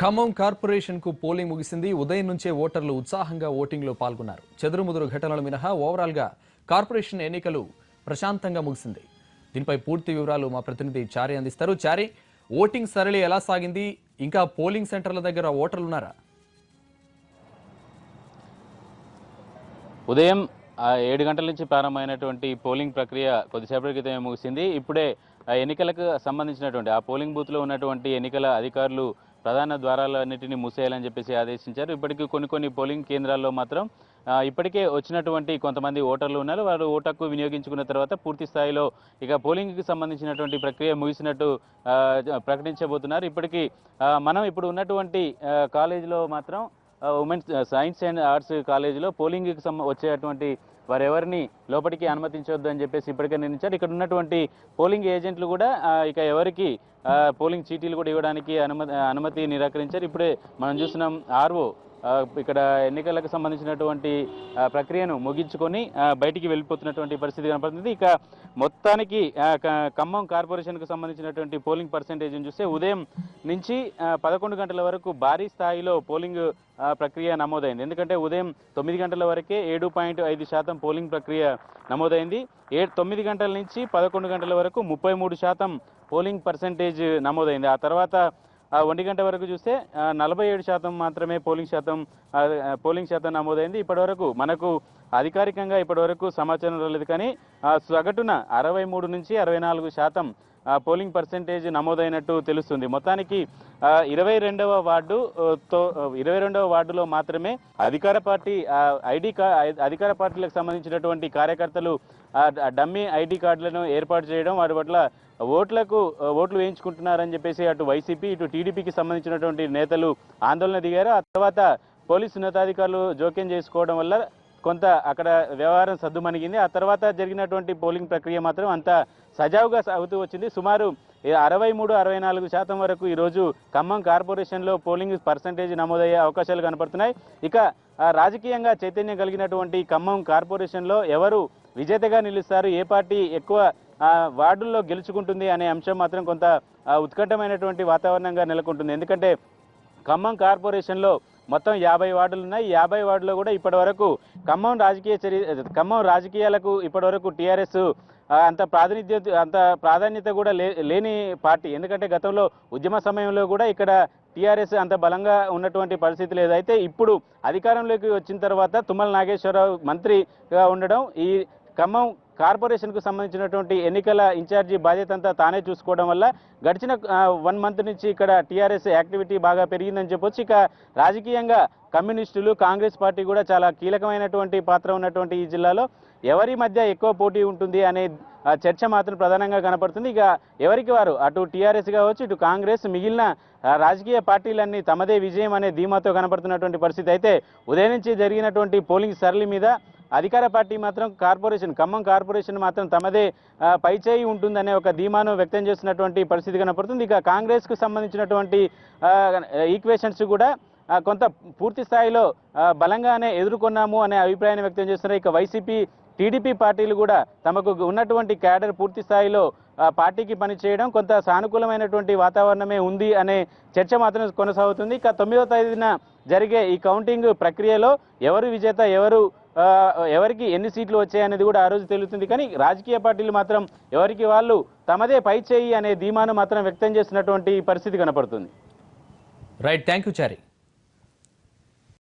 Khammam corporation కు polling ముగిసింది. ఉదయం నుంచే ఓటర్లు ఉత్సాహంగా ఓటింగ్ లో పాల్గొన్నారు. చెదురుముదురు ఘటనలు మినహా ఓవరాల్ గా కార్పొరేషన్ ఎన్నికలు ప్రశాంతంగా ముగిసింది. దీనిపై పూర్తి వివరాలు మా ప్రతినిధి చారి అందిస్తారు. చారి, ఓటింగ్ సరళి ఎలా సాగింది? ఇంకా పోలింగ్ సెంటర్ల దగ్గర ఓటర్లు ఉన్నారా? ఉదయం 7 గంటల నుంచి ప్రారంభమైనటువంటి పోలింగ్ ప్రక్రియ కొద్దిసేపటి క్రితమే ముగిసింది. ఇప్పుడే ఎన్నికలకు సంబంధించినటువంటి ఆ పోలింగ్ బూత్లో ఉన్నటువంటి ఎన్నికల అధికారులు ప్రధాన ద్వారాలన్నింటినీ మూసేయాలని చెప్పేసి ఆదేశించారు. ఇప్పటికీ కొన్ని పోలింగ్ కేంద్రాల్లో మాత్రం ఇప్పటికే వచ్చినటువంటి కొంతమంది ఓటర్లు ఉన్నారు. వారు ఓటు హక్కు వినియోగించుకున్న తర్వాత పూర్తి స్థాయిలో ఇక పోలింగ్కి సంబంధించినటువంటి ప్రక్రియ ముగిసినట్టు ప్రకటించబోతున్నారు. ఇప్పటికీ మనం ఇప్పుడు ఉన్నటువంటి కాలేజీలో మాత్రం ఉమెన్స్ సైన్స్ అండ్ ఆర్ట్స్ కాలేజీలో పోలింగ్కి వచ్చేటువంటి వారెవరిని లోపలికి అనుమతించవద్దు అని చెప్పేసి ఇప్పటికే నిర్ణయించారు. ఇక్కడ ఉన్నటువంటి పోలింగ్ ఏజెంట్లు కూడా ఇక ఎవరికి పోలింగ్ చీటీలు కూడా ఇవ్వడానికి అనుమతి నిరాకరించారు. ఇప్పుడే మనం చూస్తున్నాం ఆర్ఓ ఇక్కడ ఎన్నికలకు సంబంధించినటువంటి ప్రక్రియను ముగించుకొని బయటికి వెళ్ళిపోతున్నటువంటి పరిస్థితి కనపడుతుంది. ఇక మొత్తానికి ఖమ్మం కార్పొరేషన్కు సంబంధించినటువంటి పోలింగ్ పర్సెంటేజ్ని చూస్తే ఉదయం నుంచి 11 గంటల వరకు భారీ స్థాయిలో పోలింగ్ ప్రక్రియ నమోదైంది. ఎందుకంటే ఉదయం 9 గంటల వరకే 7.5% పోలింగ్ ప్రక్రియ నమోదైంది. 9 గంటల నుంచి 11 గంటల వరకు 33% పోలింగ్ పర్సెంటేజ్ నమోదైంది. ఆ తర్వాత 1 గంట వరకు చూస్తే 47% మాత్రమే పోలింగ్ శాతం నమోదైంది. ఇప్పటివరకు మనకు అధికారికంగా ఇప్పటివరకు సమాచారం రాలేదు, కానీ సగటున 63 నుంచి 64% పోలింగ్ పర్సెంటేజ్ నమోదైనట్టు తెలుస్తుంది. మొత్తానికి 22వ వార్డులో మాత్రమే అధికార పార్టీలకు సంబంధించినటువంటి కార్యకర్తలు డమ్మీ ఐడి కార్డులను ఏర్పాటు చేయడం, వాటి పట్ల ఓట్లు వేయించుకుంటున్నారని చెప్పేసి అటు వైసీపీ ఇటు టీడీపీకి సంబంధించినటువంటి నేతలు ఆందోళన దిగారు. ఆ తర్వాత పోలీసు ఉన్నతాధికారులు జోక్యం చేసుకోవడం వల్ల కొంత అక్కడ వ్యవహారం సద్దుమణిగింది. ఆ తర్వాత జరిగినటువంటి పోలింగ్ ప్రక్రియ మాత్రం అంత సజావుగా సాగుతూ వచ్చింది. సుమారు 63-64% వరకు ఈరోజు ఖమ్మం కార్పొరేషన్లో పోలింగ్ పర్సంటేజ్ నమోదయ్యే అవకాశాలు కనపడుతున్నాయి. ఇక రాజకీయంగా చైతన్యం కలిగినటువంటి ఖమ్మం కార్పొరేషన్లో ఎవరు విజేతగా నిలుస్తారు, ఏ పార్టీ ఎక్కువ వార్డుల్లో గెలుచుకుంటుంది అనే అంశం మాత్రం కొంత ఉత్కంఠమైనటువంటి వాతావరణంగా నెలకొంటుంది. ఎందుకంటే ఖమ్మం కార్పొరేషన్లో మొత్తం 50 వార్డులు ఉన్నాయి. 50 వార్డులో కూడా ఇప్పటివరకు ఖమ్మం రాజకీయాలకు ఇప్పటివరకు టీఆర్ఎస్ అంత ప్రాధాన్యత కూడా లేని పార్టీ. ఎందుకంటే గతంలో ఉద్యమ సమయంలో కూడా ఇక్కడ టీఆర్ఎస్ అంత బలంగా ఉన్నటువంటి పరిస్థితి లేదు. అయితే ఇప్పుడు అధికారంలోకి వచ్చిన తర్వాత తుమ్మల నాగేశ్వరరావు మంత్రిగా ఉండడం, ఈ ఖమ్మం కార్పొరేషన్కు సంబంధించినటువంటి ఎన్నికల ఇన్ఛార్జి బాధ్యత అంతా తానే చూసుకోవడం వల్ల గడిచిన 1 మంత్ నుంచి ఇక్కడ టీఆర్ఎస్ యాక్టివిటీ బాగా పెరిగిందని చెప్పొచ్చు. ఇక రాజకీయంగా కమ్యూనిస్టులు, కాంగ్రెస్ పార్టీ కూడా చాలా కీలకమైనటువంటి పాత్ర ఉన్నటువంటి ఈ జిల్లాలో ఎవరి మధ్య ఎక్కువ పోటీ ఉంటుంది అనే చర్చ మాత్రం ప్రధానంగా కనపడుతుంది. ఇక ఎవరికి వారు అటు టీఆర్ఎస్ కావచ్చు, ఇటు కాంగ్రెస్, మిగిలిన రాజకీయ పార్టీలన్నీ తమదే విజయం అనే ధీమాతో కనపడుతున్నటువంటి పరిస్థితి. అయితే ఉదయం నుంచి జరిగినటువంటి పోలింగ్ సరళి మీద అధికార పార్టీ మాత్రం ఖమ్మం కార్పొరేషన్ మాత్రం తమదే పైచేయి ఉంటుందనే ఒక ధీమాను వ్యక్తం చేస్తున్నటువంటి పరిస్థితి కనపడుతుంది. ఇక కాంగ్రెస్కు సంబంధించినటువంటి ఈక్వేషన్స్ కూడా కొంత పూర్తి స్థాయిలో బలంగానే ఎదుర్కొన్నాము అనే అభిప్రాయాన్ని వ్యక్తం చేస్తున్నారు. ఇక వైసీపీ, టీడీపీ పార్టీలు కూడా తమకు ఉన్నటువంటి క్యాడర్ పూర్తి స్థాయిలో పార్టీకి పనిచేయడం, కొంత సానుకూలమైనటువంటి వాతావరణమే ఉంది అనే చర్చ మాత్రం కొనసాగుతుంది. ఇక 9వ తేదీన జరిగే ఈ కౌంటింగ్ ప్రక్రియలో ఎవరు విజేత, ఎవరికి ఎన్ని సీట్లు వచ్చాయనేది కూడా ఆ రోజు తెలుస్తుంది. కానీ రాజకీయ పార్టీలు మాత్రం ఎవరికి వాళ్ళు తమదే పై చేయి అనే ధీమాను మాత్రం వ్యక్తం చేస్తున్నటువంటి పరిస్థితి కనపడుతుంది. Right, thank you Chari.